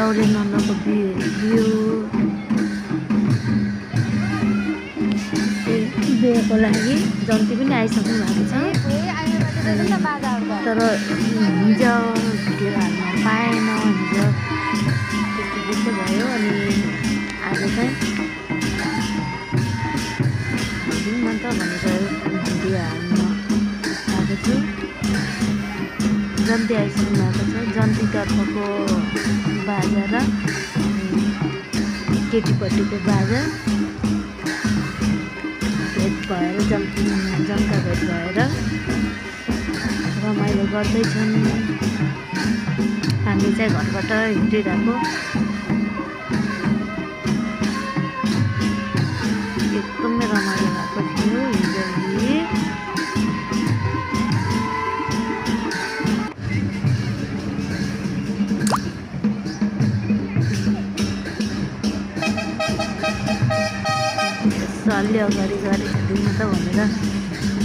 सौर्य नन्दको बिउ बिहेको लागि जन्ती पनि आइसक्नु भएको छ। तर हिजो भिडियो हाल्न पाएन, हिजो त्यस्तो भयो। अनि आज चाहिँ हालिदिउँ न त भनेर भिडियो हाल्न आएको छु। जन्ती आइसक्नु भएको छ। जन्तीतर्फको बाजा र केटीपट्टिको बाजा भेट भएर जम्का भेट भएर रमाइलो गर्दैछन्। हामी चाहिँ घरबाट हिँडिरहेको। एकदमै रमाइलो भएको थियो हिजो। अलि अगाडि गाडी खिच्दिउँ न त भनेर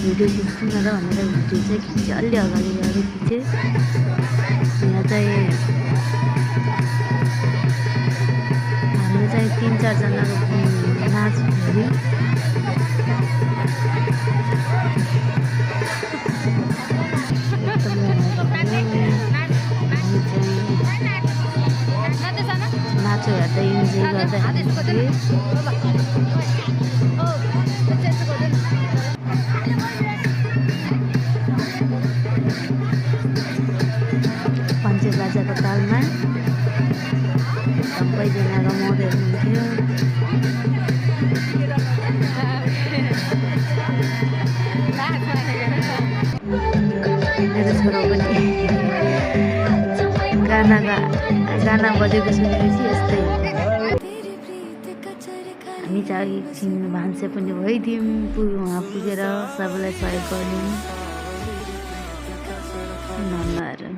भिडियो खिच्दिउँ न त भनेर भिडियो चाहिँ खिचेँ। अलि अगाडि गाडी खिचेँ। यहाँ चाहिँ हामीले चाहिँ 3-4 जनाको नाच हेऱ्यौँ। एकदमै नाच हेर्दै इन्जोय गर्दै पञ्चे बाजाको तालमा सबैजना रमाउँदै हुनुहुन्थ्यो। मेरो छोरो पनि गाना बजेको सुनेपछि यस्तै। हामी चाहिँ एकछिन भान्से पनि भइदियौँ। उहाँ पुगेर सबैलाई सहयोग गर्यौँ। नन्दाहरू